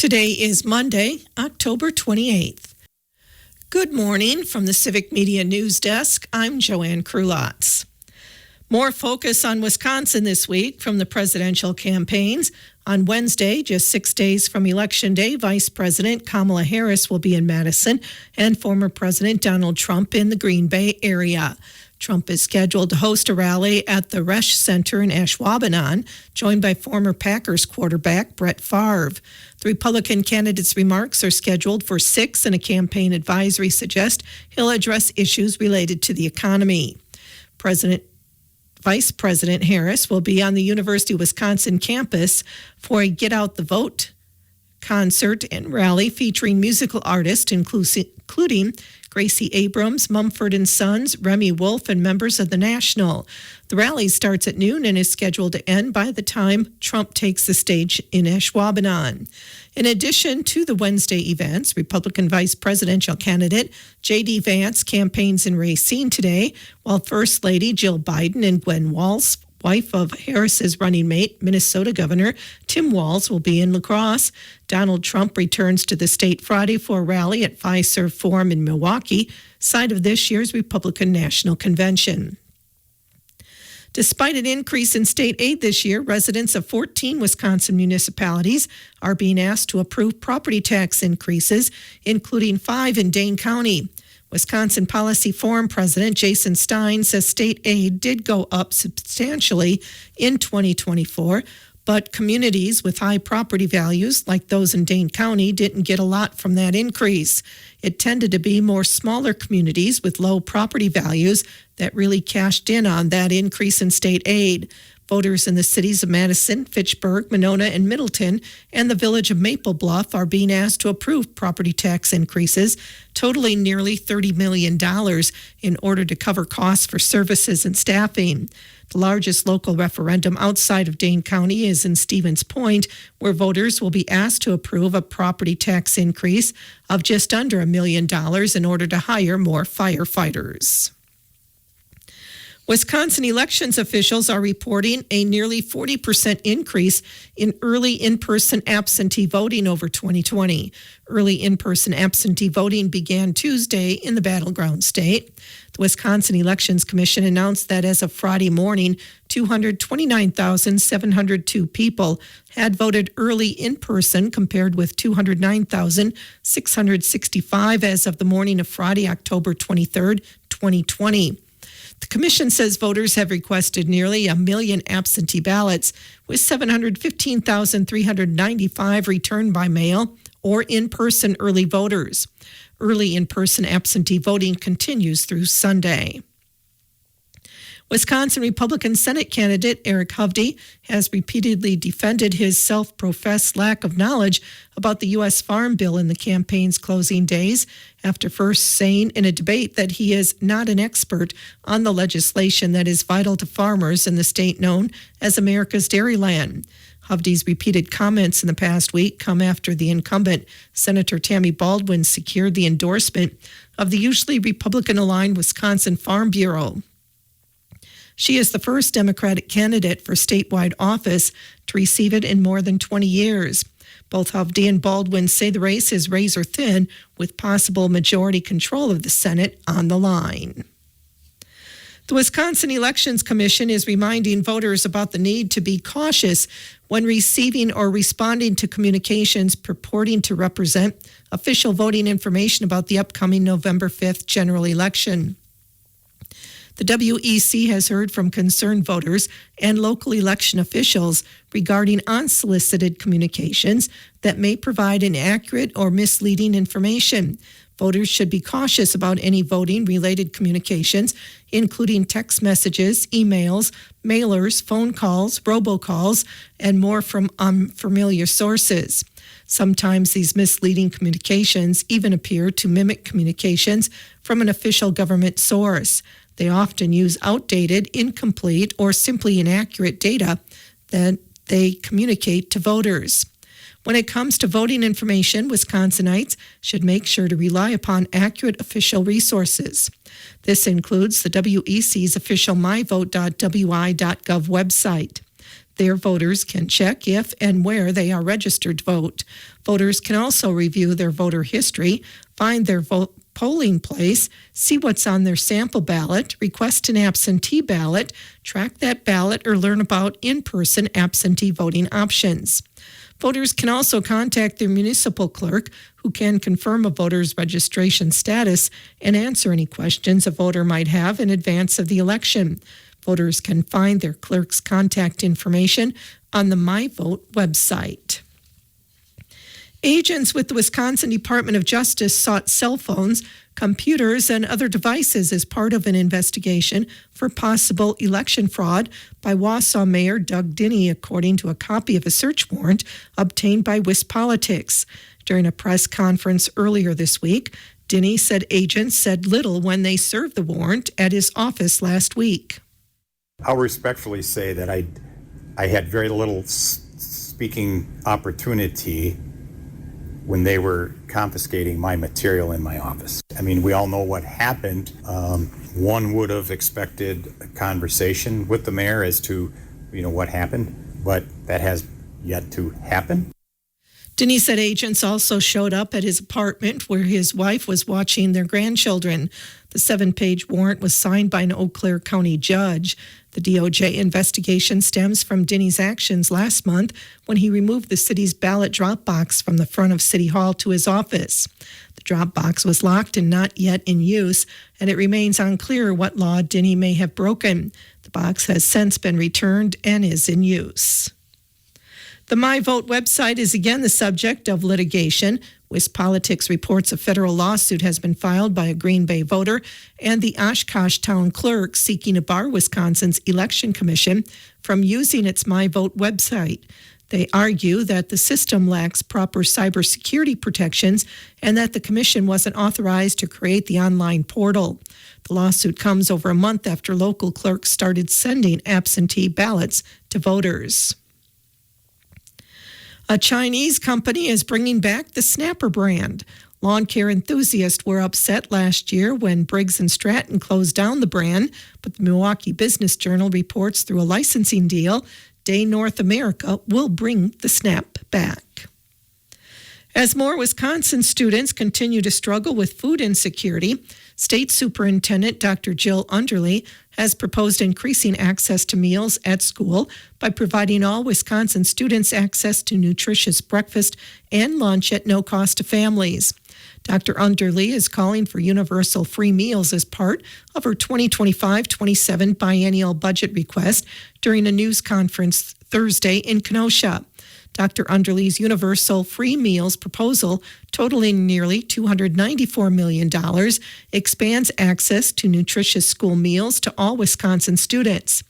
Today is Monday, October 28th. Good morning from the Civic Media News Desk. I'm Joanne Krulotz. More focus on Wisconsin this week from the presidential campaigns. On Wednesday, just 6 days from Election Day, Vice President Kamala Harris will be in Madison and former President Donald Trump in the Green Bay area. Trump is scheduled to host a rally at the Resch Center in Ashwaubenon, joined by former Packers quarterback Brett Favre. The Republican candidate's remarks are scheduled for 6, and a campaign advisory suggests he'll address issues related to the economy. Vice President Harris will be on the University of Wisconsin campus for a Get Out the Vote concert and rally featuring musical artists including Gracie Abrams, Mumford & Sons, Remy Wolf, and members of the National. The rally starts at noon and is scheduled to end by the time Trump takes the stage in Ashwaubenon. In addition to the Wednesday events, Republican vice presidential candidate J.D. Vance campaigns in Racine today, while First Lady Jill Biden and Gwen Walz, wife of Harris's running mate, Minnesota Governor Tim Walz, will be in La Crosse. Donald Trump returns to the state Friday for a rally at Fiserv Forum in Milwaukee, site of this year's Republican National Convention. Despite an increase in state aid this year, residents of 14 Wisconsin municipalities are being asked to approve property tax increases, including 5 in Dane County. Wisconsin Policy Forum President Jason Stein says state aid did go up substantially in 2024, but communities with high property values, like those in Dane County, didn't get a lot from that increase. It tended to be more smaller communities with low property values that really cashed in on that increase in state aid. Voters in the cities of Madison, Fitchburg, Monona, and Middleton, and the village of Maple Bluff are being asked to approve property tax increases, totaling nearly $30 million in order to cover costs for services and staffing. The largest local referendum outside of Dane County is in Stevens Point, where voters will be asked to approve a property tax increase of just under $1 million in order to hire more firefighters. Wisconsin elections officials are reporting a nearly 40% increase in early in-person absentee voting over 2020. Early in-person absentee voting began Tuesday in the battleground state. The Wisconsin Elections Commission announced that as of Friday morning, 229,702 people had voted early in person, compared with 209,665 as of the morning of Friday, October 23rd, 2020. The commission says voters have requested nearly 1 million absentee ballots, with 715,395 returned by mail or in-person early voters. Early in-person absentee voting continues through Sunday. Wisconsin Republican Senate candidate Eric Hovde has repeatedly defended his self-professed lack of knowledge about the U.S. Farm Bill in the campaign's closing days, after first saying in a debate that he is not an expert on the legislation that is vital to farmers in the state known as America's Dairyland. Hovde's repeated comments in the past week come after the incumbent, Senator Tammy Baldwin, secured the endorsement of the usually Republican-aligned Wisconsin Farm Bureau. She is the first Democratic candidate for statewide office to receive it in more than 20 years. Both Hovde and Baldwin say the race is razor thin, with possible majority control of the Senate on the line. The Wisconsin Elections Commission is reminding voters about the need to be cautious when receiving or responding to communications purporting to represent official voting information about the upcoming November 5th general election. The WEC has heard from concerned voters and local election officials regarding unsolicited communications that may provide inaccurate or misleading information. Voters should be cautious about any voting-related communications, including text messages, emails, mailers, phone calls, robocalls, and more from unfamiliar sources. Sometimes these misleading communications even appear to mimic communications from an official government source. They often use outdated, incomplete, or simply inaccurate data that they communicate to voters. When it comes to voting information, Wisconsinites should make sure to rely upon accurate official resources. This includes the WEC's official myvote.wi.gov website. There, voters can check if and where they are registered to vote. Voters can also review their voter history, find their polling place, see what's on their sample ballot, request an absentee ballot, track that ballot, or learn about in-person absentee voting options. Voters can also contact their municipal clerk, who can confirm a voter's registration status and answer any questions a voter might have in advance of the election. Voters can find their clerk's contact information on the MyVote website. Agents with the Wisconsin Department of Justice sought cell phones, computers, and other devices as part of an investigation for possible election fraud by Wausau Mayor Doug Dinny, according to a copy of a search warrant obtained by WisPolitics. During a press conference earlier this week, Dinny said agents said little when they served the warrant at his office last week. I'll respectfully say that I had very little speaking opportunity when they were confiscating my material in my office. I mean, we all know what happened. One would have expected a conversation with the mayor as to, what happened, but that has yet to happen. Dinny said agents also showed up at his apartment where his wife was watching their grandchildren. The 7-page warrant was signed by an Eau Claire County judge. The DOJ investigation stems from Dinny's actions last month when he removed the city's ballot drop box from the front of City Hall to his office. The drop box was locked and not yet in use, and it remains unclear what law Dinny may have broken. The box has since been returned and is in use. The MyVote website is again the subject of litigation. WisPolitics reports a federal lawsuit has been filed by a Green Bay voter and the Oshkosh town clerk seeking to bar Wisconsin's election commission from using its MyVote website. They argue that the system lacks proper cybersecurity protections and that the commission wasn't authorized to create the online portal. The lawsuit comes over a month after local clerks started sending absentee ballots to voters. A Chinese company is bringing back the Snapper brand. Lawn care enthusiasts were upset last year when Briggs & Stratton closed down the brand, but the Milwaukee Business Journal reports through a licensing deal, Day North America will bring the Snap back. As more Wisconsin students continue to struggle with food insecurity, State Superintendent Dr. Jill Underly has proposed increasing access to meals at school by providing all Wisconsin students access to nutritious breakfast and lunch at no cost to families. Dr. Underly is calling for universal free meals as part of her 2025-27 biennial budget request during a news conference Thursday in Kenosha. Dr. Underly's universal free meals proposal, totaling nearly $294 million, expands access to nutritious school meals to all Wisconsin students.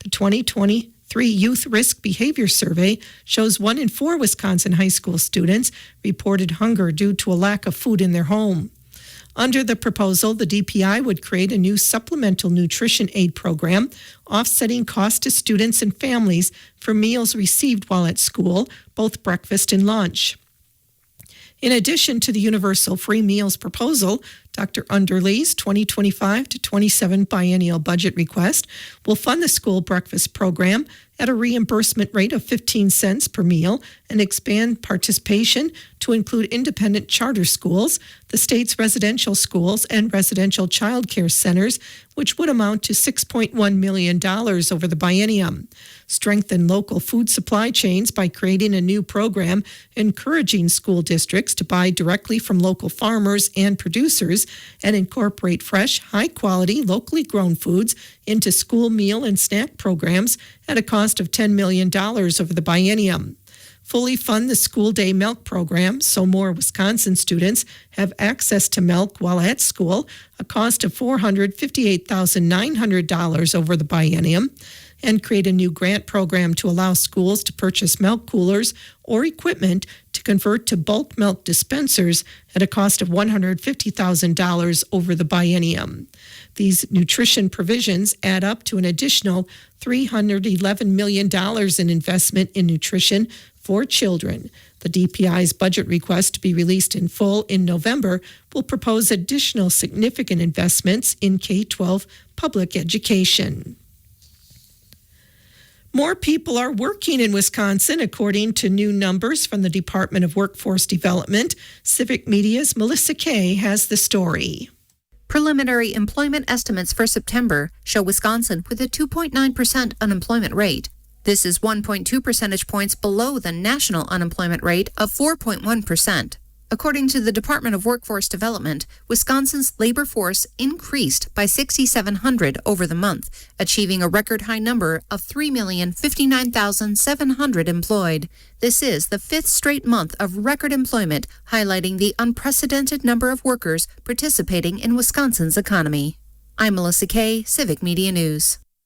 The 2023 Youth Risk Behavior Survey shows 1 in 4 Wisconsin high school students reported hunger due to a lack of food in their home. Under the proposal, the DPI would create a new supplemental nutrition aid program, offsetting costs to students and families for meals received while at school, both breakfast and lunch. In addition to the universal free meals proposal, Dr. Underly's 2025-27 biennial budget request will fund the school breakfast program at a reimbursement rate of 15 cents per meal and expand participation to include independent charter schools, the state's residential schools, and residential child care centers, which would amount to $6.1 million over the biennium. Strengthen local food supply chains by creating a new program encouraging school districts to buy directly from local farmers and producers and incorporate fresh, high-quality, locally grown foods into school meal and snack programs at a cost of $10 million over the biennium. Fully fund the school day milk program so more Wisconsin students have access to milk while at school, a cost of $458,900 over the biennium, and create a new grant program to allow schools to purchase milk coolers or equipment to convert to bulk milk dispensers at a cost of $150,000 over the biennium. These nutrition provisions add up to an additional $311 million in investment in nutrition for children. The DPI's budget request, to be released in full in November, will propose additional significant investments in K-12 public education. More people are working in Wisconsin, according to new numbers from the Department of Workforce Development. Civic Media's Melissa Kay has the story. Preliminary employment estimates for September show Wisconsin with a 2.9% unemployment rate. This is 1.2 percentage points below the national unemployment rate of 4.1%. According to the Department of Workforce Development, Wisconsin's labor force increased by 6,700 over the month, achieving a record high number of 3,059,700 employed. This is the fifth straight month of record employment, highlighting the unprecedented number of workers participating in Wisconsin's economy. I'm Melissa Kay, Civic Media News.